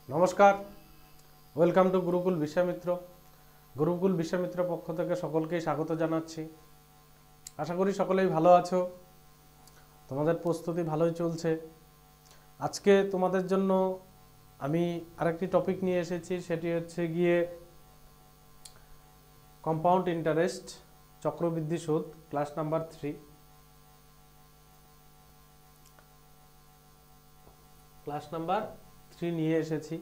নমস্কার, welcome to Gurukul Vishwamitra. Gurukul Vishwamitra পক্ষ থেকে সকলকেই স্বাগত জানাচ্ছি। আশা করি সকলেই ভালো আছো, তোমাদের প্রস্তুতি ভালোই চলছে। আজকে তোমাদের জন্য আমি আরেকটি টপিক নিয়ে এসেছি, সেটি হচ্ছে গিয়ে কম্পাউন্ড ইন্টারেস্ট, চক্রবৃদ্ধি সুদ, ক্লাস নাম্বার 3। ক্লাস নাম্বার 3 নিয়ে এসেছি।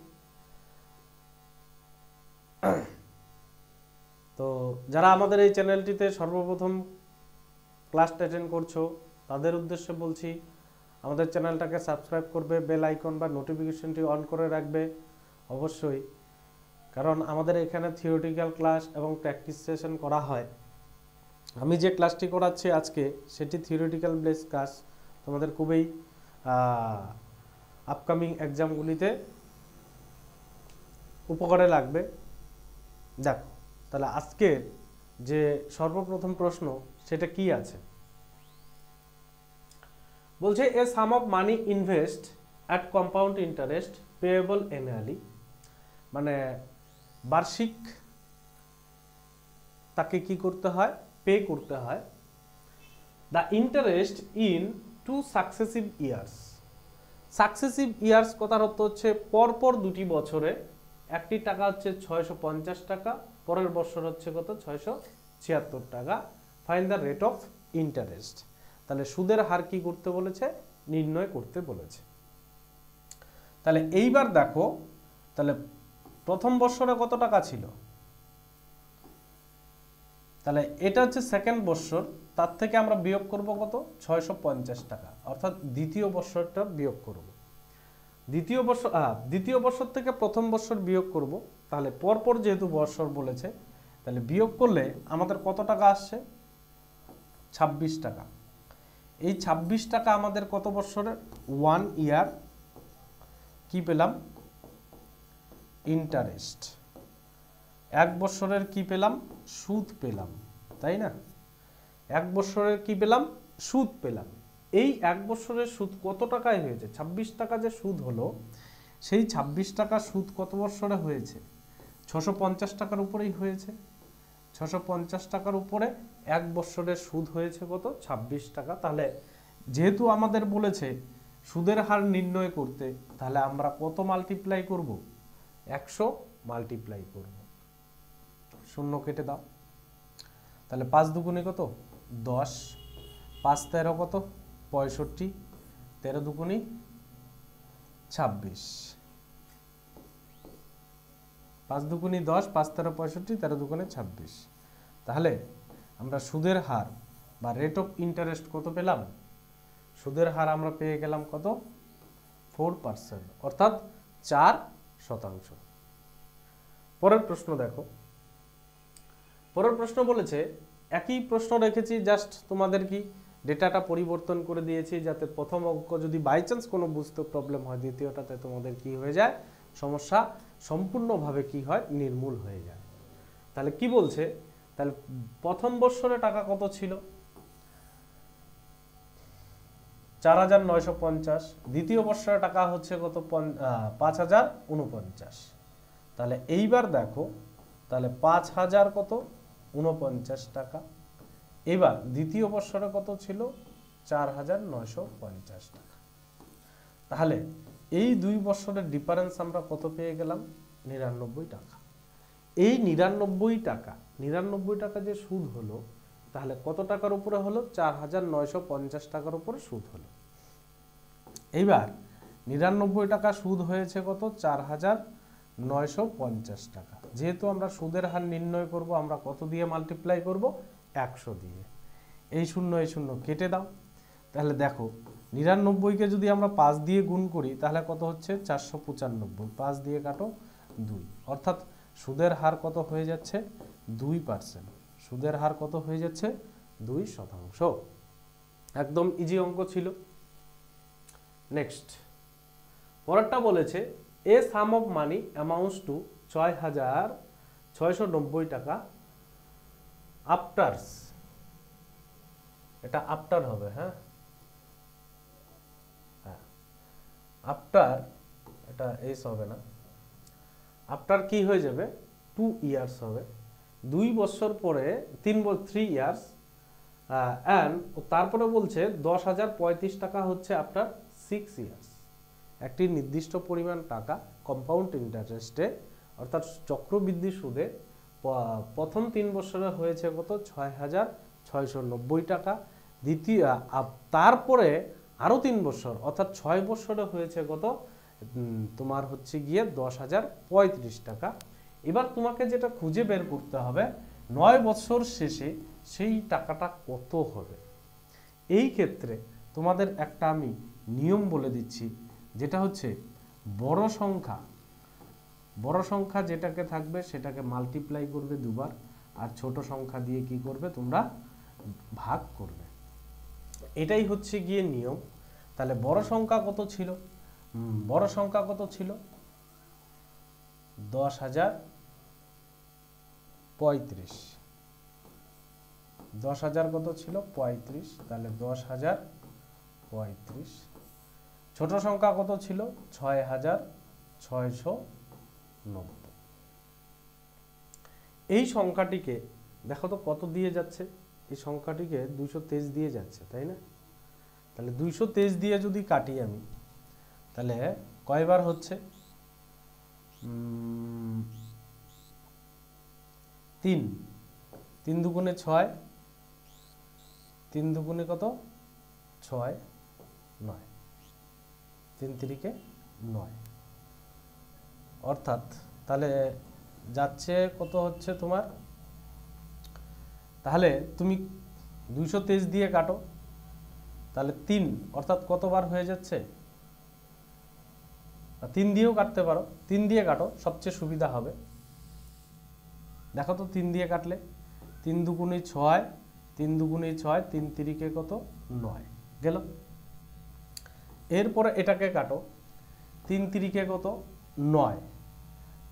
তো যারা আমাদের এই চ্যানেলটিতে সর্বপ্রথম ক্লাসটা অ্যাটেন্ড করছো তাদের উদ্দেশ্যে বলছি, আমাদের চ্যানেলটাকে সাবস্ক্রাইব করবে, বেল আইকন বা নোটিফিকেশনটি অন করে রাখবে অবশ্যই, কারণ আমাদের এখানে থিওরিটিক্যাল ক্লাস এবং প্র্যাকটিস সেশন করা হয়। আমি যে ক্লাসটি করাচ্ছি আজকে সেটি থিওরিটিক্যাল বেস ক্লাস, তোমাদের খুবই আপকামিং এক্সামগুলিতে উপকারে লাগবে। দেখো তাহলে আজকের যে সর্বপ্রথম প্রশ্ন সেটা কি আছে, বলছে a sum of money invest at compound interest payable annually, মানে বার্ষিক তাকে কি করতে হয়, পে করতে হয়। The interest in 2 successive years. Successive years কথার অর্থ হচ্ছে পরপর 2টি বছরে একটি টাকা হচ্ছে 650 টাকা, পরের বছর হচ্ছে কত 676 টাকা। Find the rate of interest. তাহলে সুদের হার কি করতে বলেছে, নির্ণয় করতে বলেছে। তাহলে এইবার দেখো, তাহলে প্রথম বছরে কত টাকা ছিল, তাহলে এটা হচ্ছে সেকেন্ড বছর, তার থেকে আমরা বিয়োগ করব কত 650 টাকা, অর্থাৎ দ্বিতীয় বছরটা বিয়োগ করব। দ্বিতীয় বছর থেকে প্রথম বছর বিয়োগ করব। তাহলে পরপর যেহেতু বছর বলেছে, তাহলে বিয়োগ করলে আমাদের কত টাকা আসছে 26 টাকা। এই 26 টাকা আমাদের কত বছরের, 1 ইয়ার কি পেলাম, ইন্টারেস্ট। এক বছরের কি পেলাম, সুদ পেলাম, তাই না? এক বছরের কি পেলাম, সুদ পেলাম। এই এক বছরের সুদ কত টাকায় হয়েছে, 26 টাকা যে সুদ হলো, সেই 26 টাকা সুদ কত বছরে হয়েছে, 650 টাকার উপরেই হয়েছে। 650 টাকার উপরে এক বছরের সুদ হয়েছে কত, 26 টাকা। তাহলে যেহেতু আমাদের বলেছে সুদের হার নির্ণয় করতে, তাহলে আমরা কত মাল্টিপ্লাই করব, 100 মাল্টিপ্লাই করব। শূন্য কেটে দাও, তাহলে 5 দুগুণে কত 10, 5 13 কত 65, 13 দুগুণে 26, 5 দুগুণে 10, 5 13 65, 13 দুগুণে 26। তাহলে আমরা সুদের হার বা রেট অফ ইন্টারেস্ট কত পেলাম, সুদের হার আমরা পেয়ে গেলাম কত 4%, অর্থাৎ 4%। পরের প্রশ্ন দেখো, পরের প্রশ্ন বলেছে, একই প্রশ্ন রেখেছি, জাস্ট তোমাদের কি ডেটাটা পরিবর্তন করে দিয়েছি, যাতে প্রথম অঙ্ক যদি বাই চান্স কোনো বুঝতে প্রবলেম হয়, দ্বিতীয়টাতে তোমাদের কি হয়ে যায়, সমস্যা সম্পূর্ণভাবে কি হয়, নির্মূল হয়ে যায়। তাহলে কি বলছে, তাহলে প্রথম বছরে টাকা কত ছিল 4950, দ্বিতীয় বছরে টাকা হচ্ছে কত 5049। তাহলে এইবার দেখো, তাহলে 5000 কত 49 টাকা। এবার দ্বিতীয় বছরে কত ছিল 4950 টাকা। তাহলে এই 2 বছরের ডিফারেন্স আমরা কত পেয়ে গেলাম, 99 টাকা। এই 99 টাকা যে সুদ হলো, তাহলে কত টাকার উপরে হলো, 4950 টাকার উপরে সুদ হলো। এইবার 99 টাকা সুদ হয়েছে কত 4950 টাকা। যেহেতু আমরা সুদের হার নির্ণয় করব, আমরা কত দিয়ে মাল্টিপ্লাই করব, 100 দিয়ে। এই শূন্য কেটে দাও, তাহলে দেখো 99কে যদি আমরা 5 দিয়ে গুণ করি, তাহলে কত হচ্ছে 495, 5 দিয়ে কাটো 2, অর্থাৎ সুদের হার কত হয়ে যাচ্ছে 2%। সুদের হার কত হয়ে যাচ্ছে 2%। একদম ইজি অঙ্ক ছিল। নেক্সট, পরেরটা বলেছে এ sum of money amounts two 6690 টাকা আফটার্স, এটা আফটার হবে, হ্যাঁ আফটার, এটা এস হবে না, আফটার কি হয়ে যাবে 2 ইয়ার্স হবে, 2 বছর পরে 3 ইয়ার্স অ্যান্ড তারপরে বলছে 10,035 টাকা হচ্ছে আফটার 6 ইয়ার্স। একটি নির্দিষ্ট পরিমাণ টাকা কম্পাউন্ড ইন্টারেস্টে অর্থাৎ চক্রবৃদ্ধি সুদে প্রথম 3 বছরে হয়েছে কত 6,690 টাকা, দ্বিতীয় তারপরে আরও 3 বছর অর্থাৎ 6 বছরে হয়েছে কত তোমার হচ্ছে গিয়ে 10,035 টাকা। এবার তোমাকে যেটা খুঁজে বের করতে হবে 9 বছর শেষে সেই টাকাটা কত হবে। এই ক্ষেত্রে তোমাদের একটা আমি নিয়ম বলে দিচ্ছি, যেটা হচ্ছে বড় সংখ্যা যেটাকে থাকবে সেটাকে মাল্টিপ্লাই করবে দুবার, আর ছোট সংখ্যা দিয়ে কি করবে তোমরা ভাগ করবে। এটাই হচ্ছে গিয়ে নিয়ম। তাহলে বড় সংখ্যা কত ছিল? বড় সংখ্যা কত ছিল? 10,035। 10,000 কত ছিল? 35। তাহলে 10,035। ছোট সংখ্যা কত ছিল? 6,690। এই সংখ্যাটিকে দেখো তো কত দিয়ে যাচ্ছে, এই সংখ্যাটিকে 223 দিয়ে যাচ্ছে, তাই না? তাহলে 223 দিয়ে যদি কাটি আমি, তাহলে কয়বার হচ্ছে? 3। 3 দুগুণে 6, 3 দুগুণে কত? 6, 9, 3 তিরিকে 9। অর্থাৎ তাহলে যাচ্ছে কত হচ্ছে তোমার, তাহলে তুমি 223 দিয়ে কাটো, তাহলে 3 অর্থাৎ কতবার হয়ে যাচ্ছে? 3 দিয়েও কাটতে পারো, 3 দিয়ে কাটো সবচেয়ে সুবিধা হবে। দেখো তো 3 দিয়ে কাটলে 3 দুগুণে 6, 3 দুগুণে 6, 3 তিরিকে কত? 9 গেল। এরপরে এটাকে কাটো, 3 তিরিকে কত? 9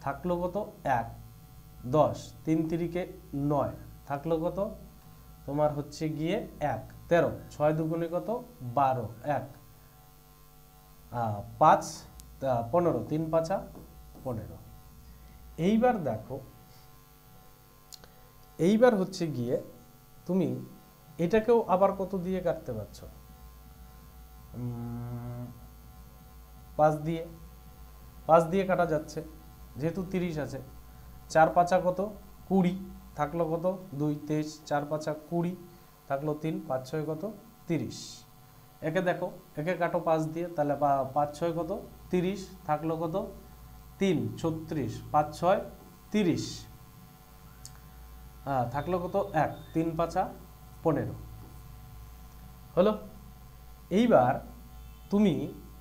থাকলো কত? 1, 10, 3 তিরিকে 9 থাকলো কত? তোমার হচ্ছে গিয়ে 1, 13, 6 দুগুণে কত? 12, 1, 5, 15, 3 5 15। এইবার দেখো, এইবার হচ্ছে গিয়ে তুমি এটাকেও আবার কত দিয়ে কাটতে পারছো? 5 দিয়ে কাটা যাচ্ছে, যেহেতু 30 আছে। 4 5 কত? 20 থাকলো কত? 2, 23, 4 5 20 থাকলো 3, 5 6 কত? 30। একে দেখো, একে কাটো 5 দিয়ে, তাহলে 5 6 কত? 30 থাকলো কত? 3 36, 5 6 30 থাকলো কত? 1, 3 5 15 হলো। এইবার তুমি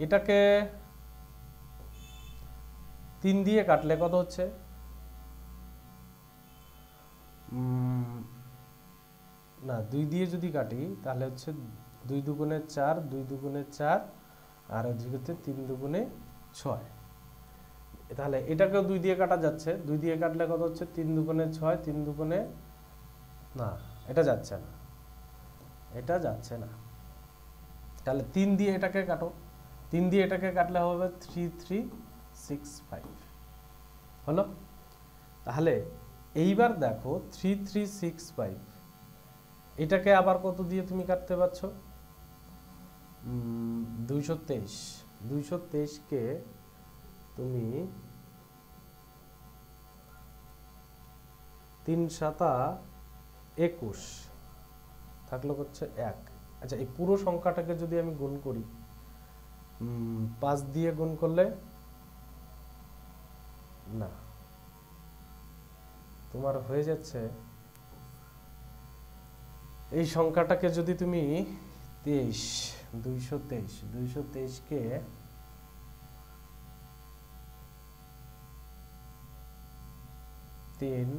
এটাকে 3 দিয়ে কাটলে কত হচ্ছে? না, 2 দিয়ে যদি কাটি তাহলে হচ্ছে 2 দুগুণে 4, 2 দুগুণে 4, আর এদিকে 3 দুগুণে 6। তাহলে এটাকেও 2 দিয়ে কাটা যাচ্ছে, 2 দিয়ে কাটলে কত হচ্ছে? 3 দুগুণে 6, 3 দুগুণে, না এটা যাচ্ছে না, এটা যাচ্ছে না। তাহলে 3 দিয়ে এটাকে কাটো, 3 দিয়ে এটাকে কাটলে হবে 3365 হলো। তাহলে এইবার দেখো 3365 এটাকে আবার কত দিয়ে তুমি কাটতে পারছো? 223। 223 কে তুমি 3 7 21 থাকলো হচ্ছে 1। আচ্ছা, এই পুরো সংখ্যাটাকে যদি আমি গুণ করি, 5 দিয়ে গুণ করলে না, তোমার হয়ে যাচ্ছে এই সংখ্যাটাকে যদি তুমি 223 কে তিন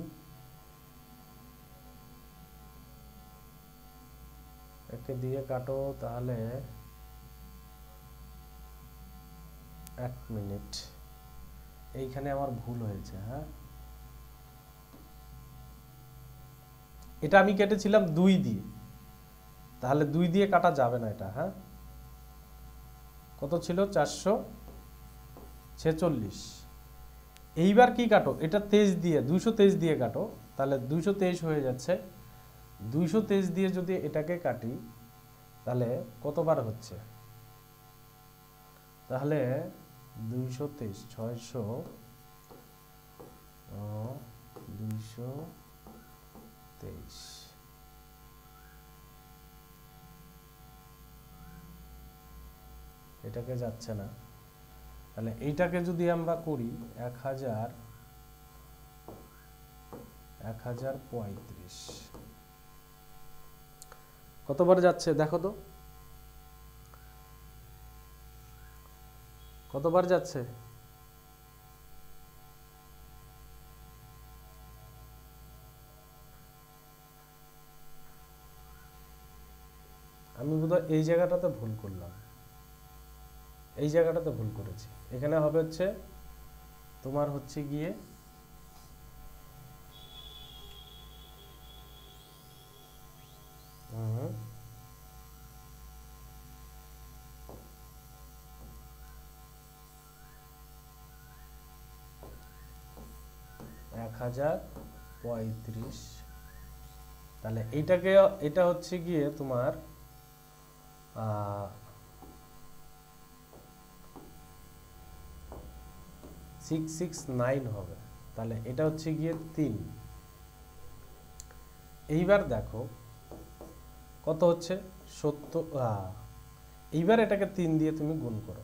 একে দিয়ে কাটো, তাহলে 1 মিনিট, এইখানে আমার ভুল হয়েছে। হ্যাঁ, এটা আমি কেটেছিলাম 2 দিয়ে, তাহলে 2 দিয়ে কাটা যাবে না এটা। হ্যাঁ, কত ছিল? 446। এইবার কি কাটো, এটা 23 দিয়ে 223 দিয়ে কাটো, তাহলে 223 হয়ে যাচ্ছে। 223 দিয়ে যদি এটাকে কাটি তাহলে কতবার হচ্ছে, তাহলে 223 600 223 এটাকে যাচ্ছে না, তাহলে এইটাকে যদি আমরা করি 1035 কতবার যাচ্ছে দেখো তো, কতবার যাচ্ছে? আমি বোধহয় এই জায়গাটাতে ভুল করলাম, এই জায়গাটাতে ভুল করেছি। এখানে হবে হচ্ছে তোমার হচ্ছে গিয়ে 1035, তাহলে এইটাকে, এটা হচ্ছে গিয়ে তোমার 669 হবে, তাহলে এটা হচ্ছে গিয়ে 3। এইবার দেখো কত হচ্ছে 70, এইবার এটাকে 3 দিয়ে তুমি গুণ করো,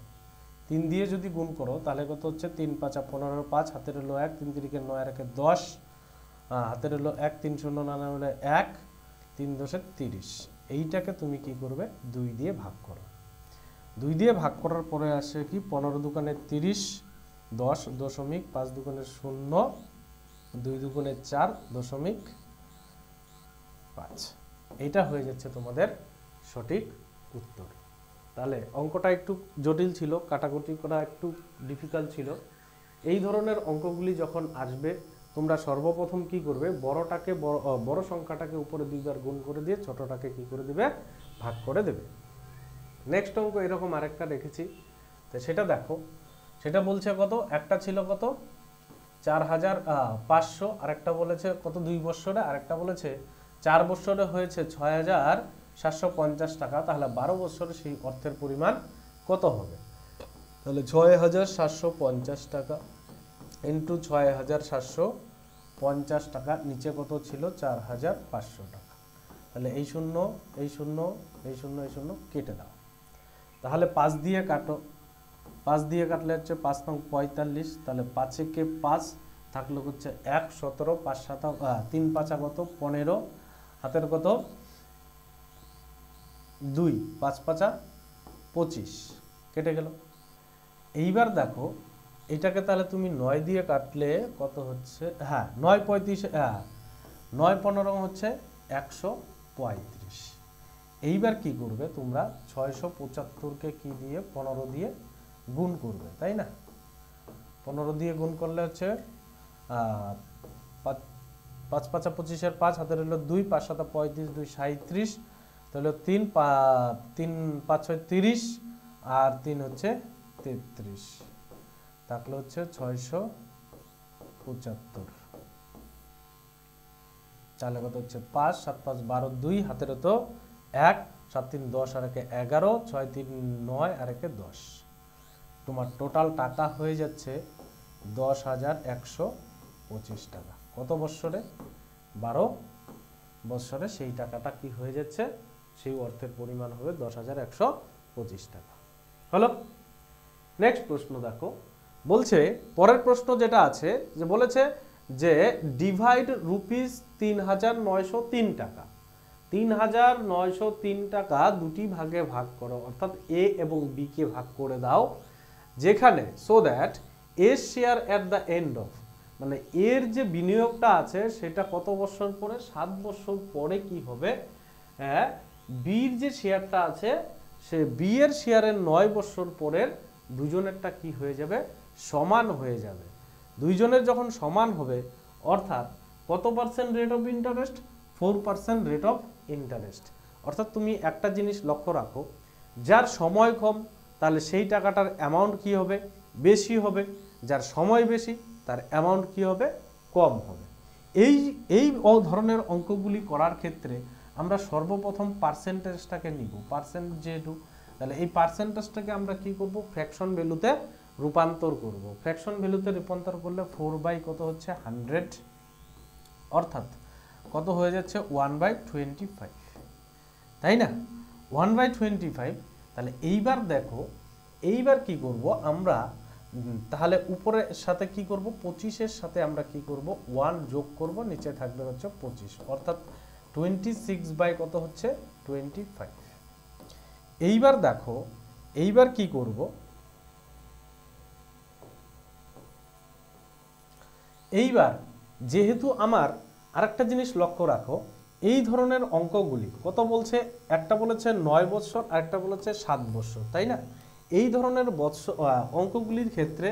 3 দিয়ে যদি গুণ করো তাহলে কত হচ্ছে 3 5 15 5, হাতের হলো 1, 3 3 9 আর 1 10, হাতের হলো 1 3 0 9 হলো 1, 3 10 30। এইটাকে তুমি কি করবে 2 দিয়ে ভাগ করো, 2 দিয়ে ভাগ করার পরে আসে কি 15 দুগুণে 30, 10 দশমিক, 5 দুগুণে 0, 2 দুগুণে 4 দশমিক 5। এইটা হয়ে যাচ্ছে তোমাদের সঠিক উত্তর। তাহলে অঙ্কটা একটু জটিল ছিল, কাটাকুটি করা একটু ডিফিকাল্ট ছিল। এই ধরনের অঙ্কগুলি যখন আসবে তোমরা সর্বপ্রথম কি করবে, বড়টাকে বড় সংখ্যাটাকে উপরে 2 বার গুণ করে দিয়ে ছোটটাকে কি করে দিবে, ভাগ করে দেবে। নেক্সট অঙ্ক এরকম আরেকটা রেখেছি, তো সেটা দেখো। সেটা বলছে কত, একটা ছিল কত 4500, আরেকটা বলেছে কত 2 বছরে, আরেকটা বলেছে 4 বছরে হয়েছে 6750 টাকা। তাহলে 12 বছরে সেই অর্থের পরিমাণ কত হবে? তাহলে 6750 টাকা ইন্টু 6750 টাকা, নিচে কত ছিল 4500 টাকা। তাহলে এই শূন্য এই শূন্য এই শূন্য এই শূন্য কেটে দাও। তাহলে 5 দিয়ে কাটো, 5 দিয়ে কাটলে হচ্ছে 5 নং 45, তাহলে 5 কে 5 থাকলো হচ্ছে 1 17, 5 7 3 5 কত 15, হাতের কত 2, 5 5 25 কেটে গেল। এইবার দেখো এটাকে তাহলে তুমি 9 দিয়ে কাটলে কত হচ্ছে, 9 35, 9 15 হচ্ছে 135। এইবার কি করবে তোমরা 675কে কি দিয়ে 15 দিয়ে গুণ করবে, তাই না? 15 দিয়ে গুণ করলে হচ্ছে 5 5 25 5, হাতের হলো 2, 5 7 35, 2 37, তাহলে 3 5 6 30 আর 3 হচ্ছে 33, থাকলে হচ্ছে 675। তাহলে কত হচ্ছে 5 7 5 12 2, হাতের তো 1 7 3 10 আর 1 11, 6 3 9 আর 1 10। তোমার টোটাল টাকা হয়ে যাচ্ছে 10,125 টাকা। কত বছরে? 12 বছরে সেই টাকাটা কি হয়ে যাচ্ছে, সেই অর্থের পরিমাণ হবে 10,125 টাকা। হলো। নেক্সট প্রশ্ন দেখো, বলছে পরের প্রশ্ন যেটা আছে, যে বলেছে যে ডিভাইড রুপিস 3,903 টাকা, 3,903 টাকা দুটি ভাগে ভাগ করো, অর্থাৎ এ এবং বি কে ভাগ করে দাও, যেখানে so that a share at the end of, মানে এর যে বিনিয়োগটা আছে সেটা কত বছর পরে, 7 বছর পরে কি হবে, বির যে শেয়ারটা আছে সে বি এর শেয়ারের 9 বছর পরের দুজনেরটা কি হয়ে যাবে, সমান হয়ে যাবে। দুইজনের যখন সমান হবে, অর্থাৎ কত percent rate of interest, 4% rate of interest. অর্থাৎ তুমি একটা জিনিস লক্ষ্য রাখো, যার সময় কম তাহলে সেই টাকাটার অ্যামাউন্ট কি হবে, বেশি হবে, যার সময় বেশি তার অ্যামাউন্ট কি হবে, কম হবে। এই এই ধরনের অঙ্কগুলি করার ক্ষেত্রে আমরা সর্বপ্রথম পার্সেন্টেজটাকে নিব, পার্সেন্ট যেহেতু, তাহলে এই পার্সেন্টেজটাকে আমরা কি করব, ফ্র্যাকশন ভ্যালুতে রূপান্তর করব। ফ্র্যাকশন ভ্যালুতে রূপান্তর করলে 4 কত হচ্ছে 100, অর্থাৎ কত হয়ে যাচ্ছে 1/25, তাই না, 1/25। তাহলে এইবার দেখো, এইবার কি করব আমরা, তাহলে উপরের সাথে কি করব, 25-এর সাথে আমরা কি করব 1 যোগ করব, নিচে থাকবে হচ্ছে 25, অর্থাৎ 26 কত হচ্ছে 25। এইবার দেখো, এইবার কি করব, এইবার যেহেতু আমার আরেকটা জিনিস লক্ষ্য রাখো, এই ধরনের অঙ্কগুলি কত বলছে, একটা বলেছে 9 বছর আর একটা বলেছে 7 বছর, তাই না। এই ধরনের অঙ্কগুলির ক্ষেত্রে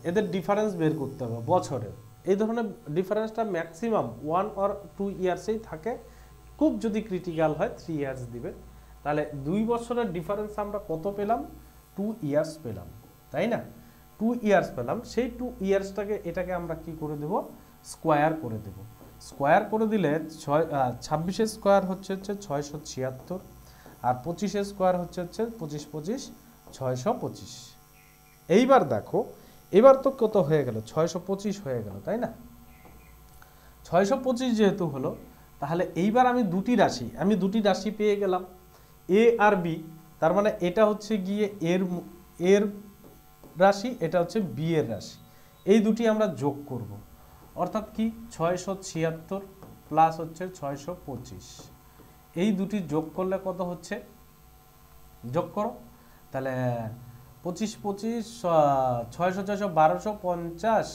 এদের ডিফারেন্স বের করতে হবে বছরের। এই ধরনের ডিফারেন্সটা ম্যাক্সিমাম 1 or 2 ইয়ার্সেই থাকে, খুব যদি ক্রিটিক্যাল হয় 3 ইয়ার্স দিবে। তাহলে 2 বছরের ডিফারেন্স আমরা কত পেলাম, 2 ইয়ার্স পেলাম, তাই না, 2 ইয়ার্স পেলাম। সেই 2 ইয়ার্সটাকে এটাকে আমরা কি করে দেব, স্কোয়ার করে দেব। স্কোয়ার করে দিলে 26 স্কোয়ার হচ্ছে 676, আর 25 স্কোয়ার হচ্ছে 25 25 625। এইবার দেখো, এবার তো কত হয়ে গেল, 625 হয়ে গেল, তাই না। 625 যেহেতু হলো, তাহলে এইবার আমি দুটি রাশি পেয়ে গেলাম, এ আর বি। তার মানে এটা হচ্ছে গিয়ে এর রাশি, এটা হচ্ছে বি এর রাশি। এই দুটি আমরা যোগ করব, অর্থাৎ কি 676 প্লাস হচ্ছে 625। এই দুটি যোগ করলে কত হচ্ছে, যোগ করো, তাহলে 25 25 600 600 1250।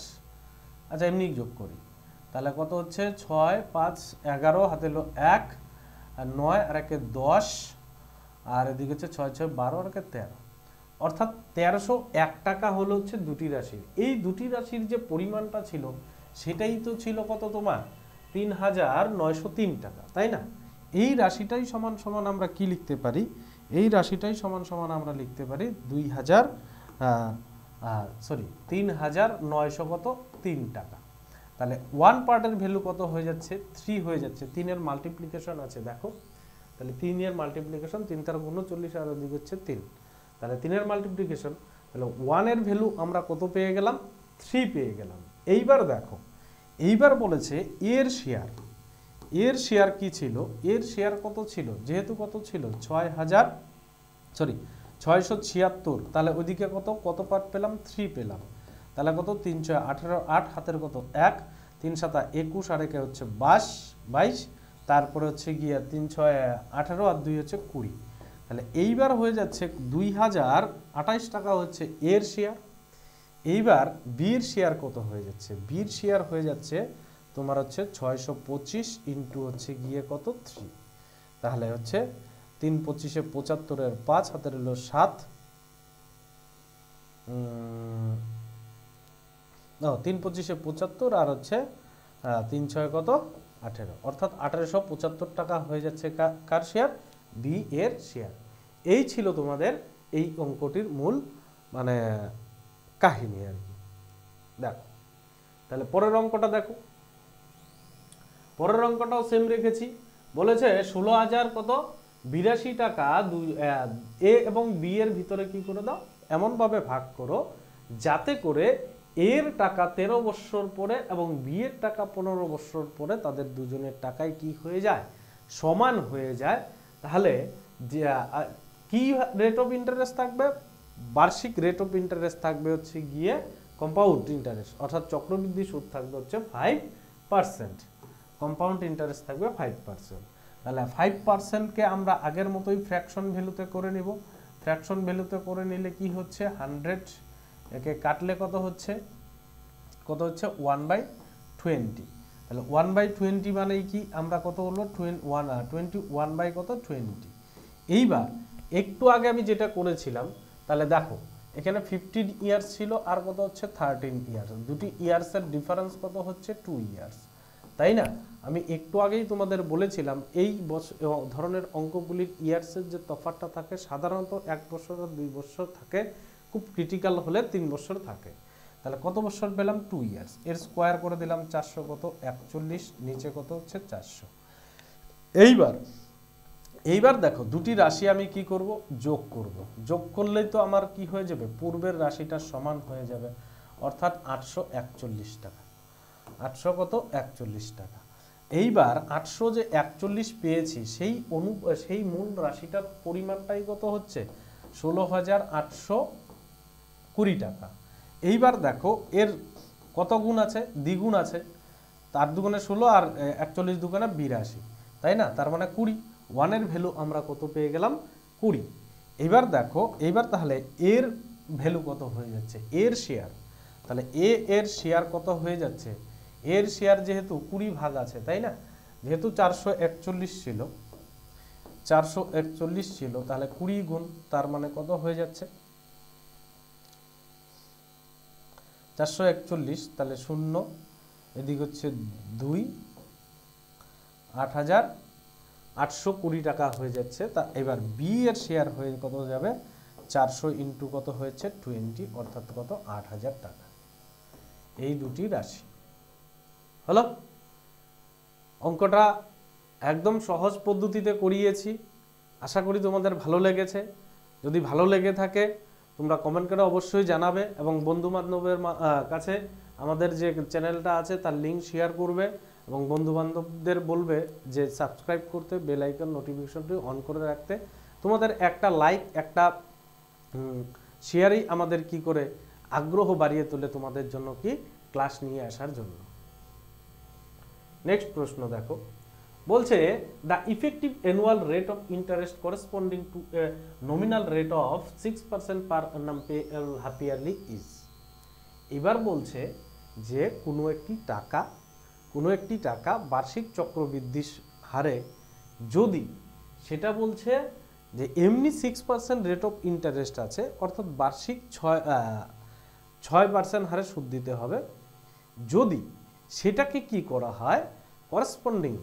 আচ্ছা এমনি যোগ করি, তাহলে কত হচ্ছে 6 5 11, হাতে হলো 1 আর 9 আর 1 10, আর এদিকে হচ্ছে 6 6 12 আর 1 13, অর্থাৎ 1301 টাকা হলো হচ্ছে দুটি রাশির। এই দুটি রাশির যে পরিমাণটা ছিল সেটাই তো ছিল কত তোমার 3903 টাকা, তাই না। এই রাশিটাই সমান সমান আমরা কি লিখতে পারি, এই রাশিটাই সমান সমান আমরা লিখতে পারি 3903 টাকা। তাহলে 1 পার্টের ভ্যালু কত হয়ে যাচ্ছে, 3 হয়ে যাচ্ছে। 3 এর মাল্টিপ্লিকেশন আছে দেখো, তাহলে 3 এর মাল্টিপ্লিকেশন 3 তার 39 আর ওদিকে হচ্ছে 3, তাহলে 3 এর মাল্টিপ্লিকেশন, তাহলে 1 এর ভ্যালু আমরা কত পেয়ে গেলাম, 3 পেয়ে গেলাম। এইবার দেখো, এইবার বলেছে এর শেয়ার কি ছিল, এর শেয়ার কত ছিল, যেহেতু কত ছিল 676, তাহলে ওইদিকে কত পার্ট পেলাম, 3 পেলাম, তাহলে কত 3 6 18, 8 হাতের কত 1, 3 7 21 আর 1 হচ্ছে 22, তারপরে হচ্ছে গিয়ে 3 6 18 আর 2 হচ্ছে 20। তাহলে এইবার হয়ে যাচ্ছে 2028 টাকা হচ্ছে এর শেয়ার। এইবার বির শেয়ার কত হয়ে যাচ্ছে, বির শেয়ার হয়ে যাচ্ছে তোমার হচ্ছে 625 ইন্টু হচ্ছে গিয়ে কত 3, তাহলে হচ্ছে 3 25 75 এর 5, হাতের হলো 7, 3 25 75 আর হচ্ছে 3 6 কত 18, অর্থাৎ 1875 টাকা হয়ে যাচ্ছে কার শেয়ার, বি এর শেয়ার। এই ছিল তোমাদের এই অঙ্কটির মূল মানে কাহিনী আর কি। দেখো তাহলে পরের অঙ্কটা দেখো, পরের অঙ্কটাও সেম রেখেছি, বলেছে 16,000 কত 82 টাকা এ এবং বি এর ভিতরে কি করে দাও, এমন ভাবে ভাগ করো যাতে করে এর টাকা 13 বছর পরে এবং বি এর টাকা 15 বছর পরে তাদের দুজনের টাকায় কি হয়ে যায়, সমান হয়ে যায়। তাহলে কি রেট অফ ইন্টারেস্ট থাকবে, বার্ষিক রেট অফ ইন্টারেস্ট থাকবে হচ্ছে গিয়ে কম্পাউন্ড ইন্টারেস্ট, অর্থাৎ চক্রবৃদ্ধি সুদ থাকবে হচ্ছে 5%, কম্পাউন্ড ইন্টারেস্ট থাকবে 5%। তাহলে 5%কে আমরা আগের মতোই ফ্র্যাকশন ভ্যালুতে করে নিব। ফ্র্যাকশন ভ্যালুতে করে নিলে কি হচ্ছে 100 একে কাটলে কত হচ্ছে 1/20। তাহলে 1/20 মানে কি, আমরা কত হলো 21 বাই কত 20। এইবার একটু আগে আমি যেটা করেছিলাম, তাহলে দেখো এখানে 15 ইয়ার্স ছিল আর কত হচ্ছে 13 ইয়ার্স, দুটি ইয়ার্সের ডিফারেন্স কত হচ্ছে 2 ইয়ার্স, তাই না। আমি একটু আগেই তোমাদের বলেছিলাম এই ধরনের অঙ্কগুলির ইয়ার্সের যে তফাৎটা থাকে সাধারণত 1 বছর আর 2 বছর থাকে, খুব ক্রিটিক্যাল হলে 3 বছর থাকে। তাহলে কত বছর পেলাম 2 ইয়ার্স। এর স্কোয়ার করে দিলাম 400 কত 41, নিচে কত হচ্ছে 400। এইবার দেখো দুটি রাশি আমি কি করব, যোগ করব। যোগ করলেই তো আমার কি হয়ে যাবে, পূর্বের রাশিটা সমান হয়ে যাবে, অর্থাৎ 841 টাকা। 800 কত 41 টাকা। এইবার 800 যে 41 পেয়েছি সেই মূল রাশিটার পরিমাণটাই কত হচ্ছে 16,820 টাকা। এইবার দেখো এর কত গুণ আছে, দ্বিগুণ আছে, তার দুগুণে 16 আর 41 দুগুণে 82, তাই না, তার মানে 20। ওয়ানের ভ্যালু আমরা কত পেয়ে গেলাম 20। এইবার দেখো এইবার তাহলে এর ভ্যালু কত হয়ে যাচ্ছে, এর শেয়ার, তাহলে এর শেয়ার কত হয়ে যাচ্ছে, এর শেয়ার যেহেতু 20 ভাগ আছে, তাই না, যেহেতু 441 ছিল তাহলে 20 গুণ, তার মানে কত হয়ে যাচ্ছে 441, তাহলে 0 এদিক হচ্ছে 2, 8,820 টাকা হয়ে যাচ্ছে। তা এবার বি এর শেয়ার হয়ে কত যাবে 400 ইন্টু কত হয়েছে 20, অর্থাৎ কত 8,000 টাকা। এই দুটি রাশি হলো। অঙ্কটা একদম সহজ পদ্ধতিতে করিয়েছি, আশা করি তোমাদের ভালো লেগেছে। যদি ভালো লেগে থাকে তোমরা কমেন্ট করে অবশ্যই জানাবে, এবং বন্ধু বান্ধবের কাছে আমাদের যে চ্যানেলটা আছে তার লিঙ্ক শেয়ার করবে, এবং বন্ধু বান্ধবদের বলবে যে সাবস্ক্রাইব করতে, বেল আইকন নোটিফিকেশনটি অন করে রাখতে। তোমাদের একটা লাইক, একটা শেয়ারই আমাদের কি করে আগ্রহ বাড়িয়ে তোলে তোমাদের জন্য কি ক্লাস নিয়ে আসার জন্য। নেক্সট প্রশ্ন দেখো, বলছে the effective annual rate of interest corresponding to a nominal rate of 6% per annum payable half yearly is. এবার বলছে যে কোনো একটি টাকা বার্ষিক চক্রবৃদ্ধি হারে যদি, সেটা বলছে যে এমনি 6% রেট অফ ইন্টারেস্ট আছে, অর্থাৎ বার্ষিক 6% হারে সুদ দিতে হবে, যদি সেটাকে কি করা হয় করেসপন্ডিং,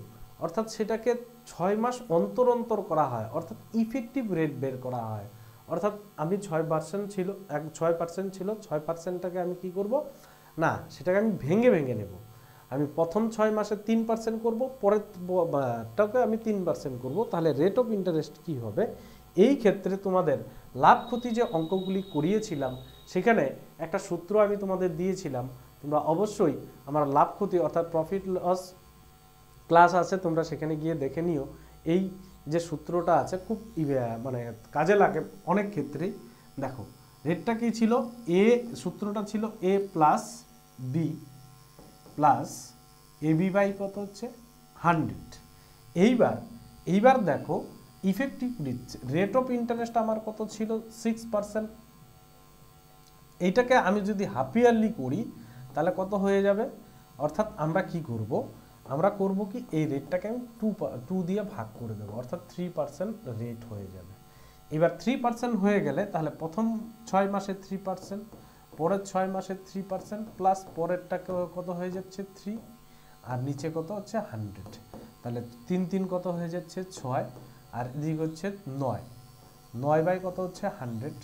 অর্থাৎ সেটাকে 6 মাস অন্তর অন্তর করা হয়, অর্থাৎ ইফেক্টিভ রেট বের করা হয়। অর্থাৎ আমি 6% ছিল 6%টাকে আমি কি করব না, সেটাকে আমি ভেঙে নেব। আমি প্রথম 6 মাসে 3% করব, পরেরটাকে আমি 3% করব, তাহলে রেট অফ ইন্টারেস্ট কি হবে। এই ক্ষেত্রে তোমাদের লাভ ক্ষতি যে অঙ্কগুলি করিয়েছিলাম সেখানে একটা সূত্র আমি তোমাদের দিয়েছিলাম, তোমরা অবশ্যই আমার লাভ ক্ষতি অর্থাৎ প্রফিট লস ক্লাস আছে, তোমরা সেখানে গিয়ে দেখে নিও। এই যে সূত্রটা আছে খুব মানে কাজে লাগে অনেক ক্ষেত্রেই। দেখো রেটটা কি ছিল, সূত্রটা ছিল a plus B plus AB by কত হচ্ছে 100। এইবার দেখো ইফেক্টিভ রেট অফ ইন্টারেস্ট আমার কত ছিল 6%। এইটাকে আমি যদি হাফ ইয়ারলি করি তাহলে কত হয়ে যাবে, অর্থাৎ আমরা কি করব, আমরা করব কি এই রেটটাকে আমি 2 দিয়ে ভাগ করে দেবো, অর্থাৎ 3% রেট হয়ে যাবে। এবার 3% হয়ে গেলে তাহলে প্রথম 6 মাসে 3%, পরের 6 মাসে 3%, প্লাস পরেরটাকে কত হয়ে যাচ্ছে 3, আর নিচে কত হচ্ছে 100, তাহলে 3 কত হয়ে যাচ্ছে 6, আর এদিক হচ্ছে 9 বাই কত হচ্ছে 100,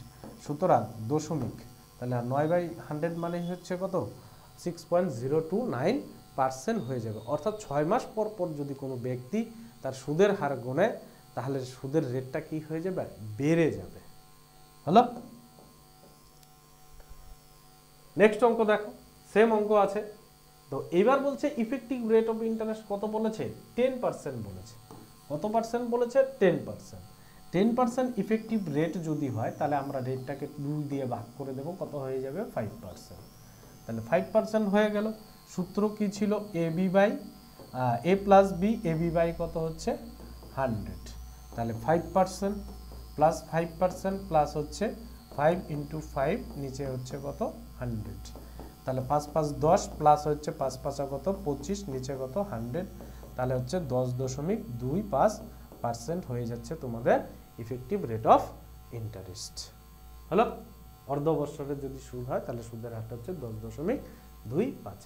সুতরাং দশমিক, তাহলে 9 বাই 100 মানে হচ্ছে কত 6.029% হয়ে যাবে। অর্থাৎ 6 মাস পর পর যদি কোনো ব্যক্তি তার সুদের হার গুনে, তাহলে সুদের রেটটা কি হয়ে যাবে, বেড়ে যাবে। হলো। নেক্সট অঙ্ক দেখো, সেম অঙ্ক আছে। তো এবার বলছে ইফেক্টিভ রেট অফ ইন্টারেস্ট কত বলেছে, 10% বলেছে। কত পার্সেন্ট বলেছে, 10%। 10% ইফেক্টিভ রেট যদি হয় তাহলে আমরা রেটটাকে 2 দিয়ে ভাগ করে দেব, কত হয়ে যাবে 5%। তাহলে 5% হয়ে গেল। সূত্র কি ছিল, a plus B, AB by কত হচ্ছে 100, তাহলে 5% প্লাস 5% প্লাস হচ্ছে 5 × 5, নিচে হচ্ছে কত 100, তাহলে 5 5 10 প্লাস হচ্ছে 5 5 কত 25, নিচে কত 100, তাহলে হচ্ছে 10.25% হয়ে যাচ্ছে তোমাদের ইফেক্টিভ রেট অফ ইন্টারেস্ট। হলো। অর্ধ বছরের যদি সুদ হয় তাহলে সুদের হারটা হচ্ছে 10.25।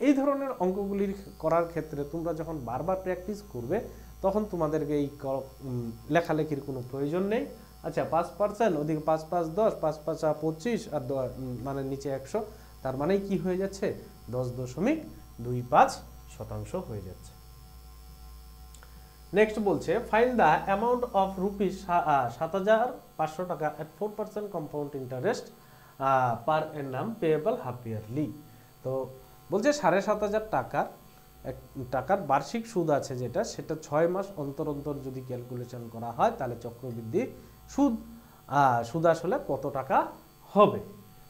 এই ধরনের অঙ্কগুলি করার ক্ষেত্রে তোমরা যখন বারবার প্র্যাকটিস করবে তখন তোমাদেরকে এই লেখালেখির কোনো প্রয়োজন নেই। আচ্ছা 5%, ওদিকে 5 5 10, 5 5 25, আর মানে নিচে 100, তার মানে কি হয়ে যাচ্ছে 10.25% হয়ে যাচ্ছে। নেক্সট বলছে find the amount of rupees 7,500 টাকা এট 4% কম্পাউন্ড ইন্টারেস্ট পার অ্যানাম পেয়েবল হাফ ইয়ারলি। তো বলছে 7,500 টাকার বার্ষিক সুদ আছে যেটা, সেটা 6 মাস অন্তর অন্তর যদি ক্যালকুলেশন করা হয় তাহলে চক্রবৃদ্ধি সুদ আসলে কত টাকা হবে।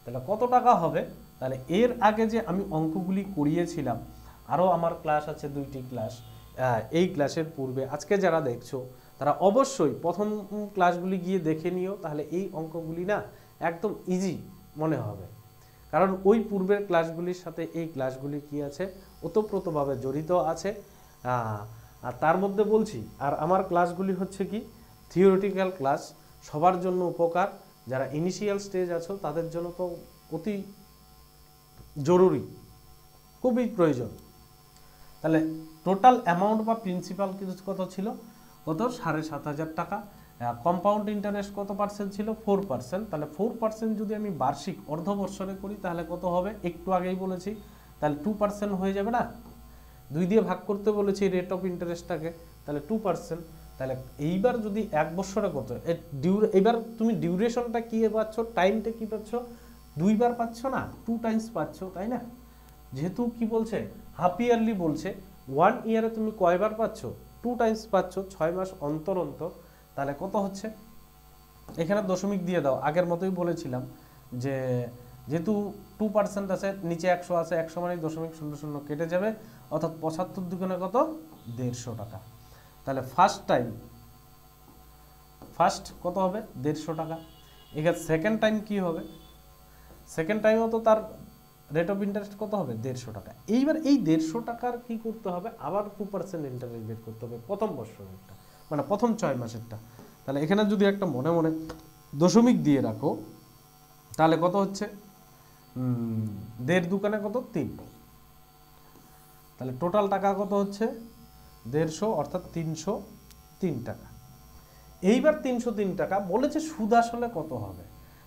তাহলে কত টাকা হবে, তাহলে এর আগে যে আমি অঙ্কগুলি করিয়েছিলাম, আরও আমার ক্লাস আছে 2টি ক্লাস, এই ক্লাসের পূর্বে আজকে যারা দেখছো তারা অবশ্যই প্রথম ক্লাসগুলি গিয়ে দেখে নিও, তাহলে এই অঙ্কগুলি না একদম ইজি মনে হবে। কারণ ওই পূর্বের ক্লাসগুলির সাথে এই ক্লাসগুলি কি আছে, ওতপ্রোতভাবে জড়িত আছে। আর তার মধ্যে বলছি, আর আমার ক্লাসগুলি হচ্ছে কি থিওরিটিক্যাল ক্লাস, সবার জন্য উপকার। যারা ইনিশিয়াল স্টেজ আছো তাদের জন্য তো অতি জরুরি, খুবই প্রয়োজন। তাহলে টোটাল অ্যামাউন্ট বা প্রিন্সিপাল কত ছিল, কত 7,500 টাকা। কম্পাউন্ড ইন্টারেস্ট কত পার্সেন্ট ছিল, 4%। তাহলে 4% যদি আমি বার্ষিক অর্ধবর্ষরে করি তাহলে কত হবে, একটু আগেই বলেছি, তাহলে 2% হয়ে যাবে না। 2 দিয়ে ভাগ করতে বলেছি রেট অফ ইন্টারেস্টটাকে, তাহলে 2%। তাহলে এইবার যদি 1 বছরে কত, এবার তুমি ডিউরেশনটা কি পাচ্ছ, টাইমটা কি পাচ্ছ, 2 বার পাচ্ছ না, 2 টাইমস পাচ্ছ, তাই না। যেহেতু কি বলছে হাফ ইয়ারলি বলছে, 1 ইয়ারে তুমি কয়বার পাচ্ছ, 2 টাইমস পাচ্ছ, 6 মাস অন্তর অন্তর। তাহলে কত হচ্ছে, এখানে দশমিক দিয়ে দাও, আগের মতোই বলেছিলাম যে যেহেতু 2% আছে, নিচে 100 আছে, 100 মানে 0.00 কেটে যাবে, অর্থাৎ 75 দুগুণে কত 150 টাকা। তাহলে ফার্স্ট কত হবে 150 টাকা। এখানে সেকেন্ড টাইম কি হবে, সেকেন্ড টাইমও তো তার রেট অফ ইন্টারেস্ট কত হবে 150 টাকা। এইবার এই 150 টাকার কি করতে হবে, আবার 2% ইন্টারেস্ট বের করতে হবে প্রথম বছরেরটা, মানে প্রথম 6 মাসেরটা। তাহলে এখানে যদি একটা মনে মনে দশমিক দিয়ে রাখো তাহলে কত হচ্ছে, 1.5 দুকানে কত 3, তাহলে টোটাল টাকা কত হচ্ছে 150, অর্থাৎ 303 টাকা। এইবার 303 টাকা বলেছে সুদ আসলে কত হবে,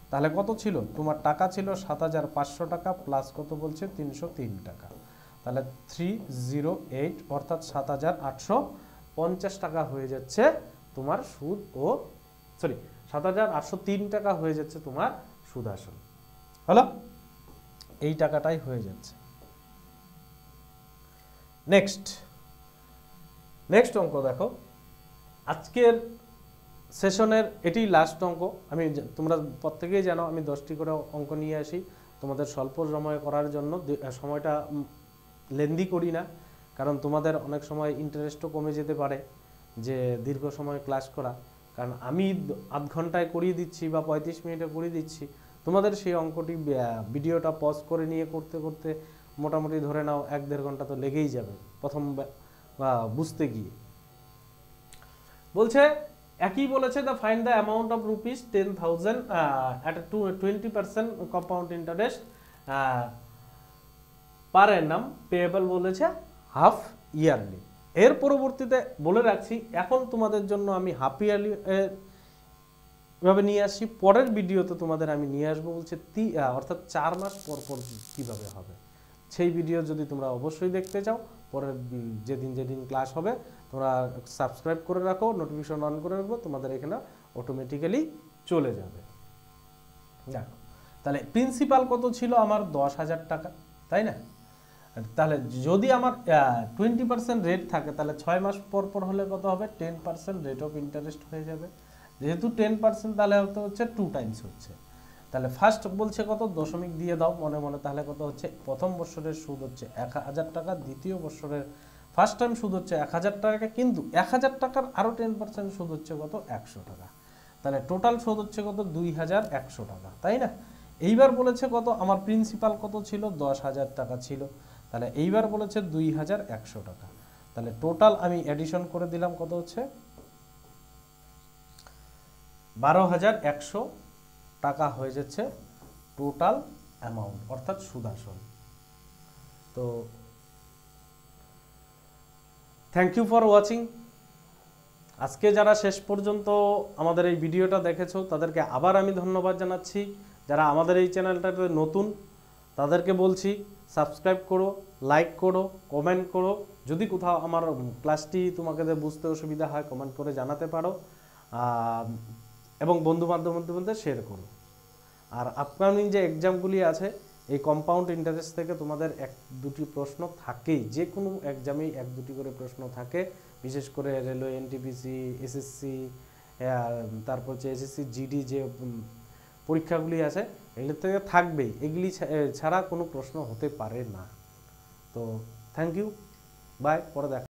তাহলে কত ছিল, তোমার টাকা ছিল 7,500 টাকা প্লাস কত বলছে 303 টাকা, তাহলে 308 অর্থাৎ 7,850 টাকা হয়ে যাচ্ছে তোমার সুদ, 7,803 টাকা হয়ে যাচ্ছে তোমার সুদ আসল। হলো, এই টাকাটাই হয়ে যাচ্ছে। নেক্সট অঙ্ক দেখো, আজকের সেশনের এটি লাস্ট অঙ্ক। তোমরা প্রত্যেকেই জানো আমি 10টি করে অঙ্ক নিয়ে আসি তোমাদের স্বল্প সময় করার জন্য, সময়টা লেন্দি করি না, কারণ তোমাদের অনেক সময় ইন্টারেস্টও কমে যেতে পারে যে দীর্ঘ সময় ক্লাস করা। কারণ আমি আধ ঘন্টায় করিয়ে দিচ্ছি বা 35 মিনিটে করিয়ে দিচ্ছি, তোমাদের সেই অঙ্কটি ভিডিওটা পজ করে নিয়ে করতে করতে মোটামুটি ধরে নাও 1-1.5 ঘন্টা তো লেগেই যাবে প্রথম বুঝতে গিয়ে। বলছে একই বলেছে the find the amount of rupees 10,000 at 20% compound interest per Anam payable বলেছে হাফ ইয়ারলি। এর পরবর্তীতে বলে রাখছি, এখন তোমাদের জন্য আমি হাফ ইয়ারলি এভাবে নিয়ে আসছি, পরের ভিডিওতে তোমাদের আমি নিয়ে আসবো বলছে অর্থাৎ 4 মাস পর পর কিভাবে হবে। সেই ভিডিও যদি তোমরা অবশ্যই দেখতে চাও, পরের যেদিন ক্লাস হবে তোমরা সাবস্ক্রাইব করে রাখো, নোটিফিকেশন অন করে রাখবো, তোমাদের এখানে অটোমেটিক্যালি চলে যাবে। দেখো তাহলে প্রিন্সিপাল কত ছিল আমার 10,000 টাকা, তাই না। তাহলে যদি আমার 20% রেট থাকে তাহলে 6 মাস পর পর হলে কত হবে 10% রেট অফ ইন্টারেস্ট হয়ে যাবে। যেহেতু 10% তাহলে হচ্ছে 2 টাইমস হচ্ছে। তাহলে ফার্স্ট বলছে কত, দশমিক দিয়ে দাও মনে মনে, তাহলে কত হচ্ছে, প্রথম বছরের সুদ হচ্ছে 1,000 টাকা, দ্বিতীয় বছরের ফার্স্ট টাইম সুদ হচ্ছে 1,000 টাকা, কিন্তু 1,000 টাকার আরও 10% সুদ হচ্ছে কত 100 টাকা। তাহলে টোটাল সুদ হচ্ছে কত 2,100 টাকা, তাই না। এইবার বলেছে কত, আমার প্রিন্সিপাল কত ছিল 10,000 টাকা ছিল, তাহলে এইবার বলেছে 2,100 টাকা। তাহলে টোটাল আমি এডিশন করে দিলাম, কত হচ্ছে 12,100 টাকা হয়ে যাচ্ছে টোটাল অ্যামাউন্ট, অর্থাৎ সুদ আসল। তো থ্যাংক ইউ ফর ওয়াচিং। আজকে যারা শেষ পর্যন্ত আমাদের এই ভিডিওটা দেখেছো তাদেরকে আবার আমি ধন্যবাদ জানাচ্ছি। যারা আমাদের এই চ্যানেলটাতে নতুন তাদেরকে বলছি সাবস্ক্রাইব করো, লাইক করো, কমেন্ট করো। যদি কোথাও আমার ক্লাসটি তোমাদের বুঝতে অসুবিধা হয় কমেন্ট করে জানাতে পারো, এবং বন্ধু বান্ধবদের মধ্যে শেয়ার করো। আর আপকামিং যে এক্সামগুলি আছে এই কম্পাউন্ড ইন্টারেস্ট থেকে তোমাদের 1-2টি প্রশ্ন থাকেই, যে কোনো এক্সামেই 1-2টি করে প্রশ্ন থাকে, বিশেষ করে রেলওয়ে, এনটিপিসি, এসএসসি, তারপর হচ্ছে এসএসসি জিডি যে পরীক্ষাগুলি আছে এগুলোর থেকে থাকবেই, এগুলি ছাড়া কোনো প্রশ্ন হতে পারে না। তো থ্যাংক ইউ, বাই, পরে দেখা।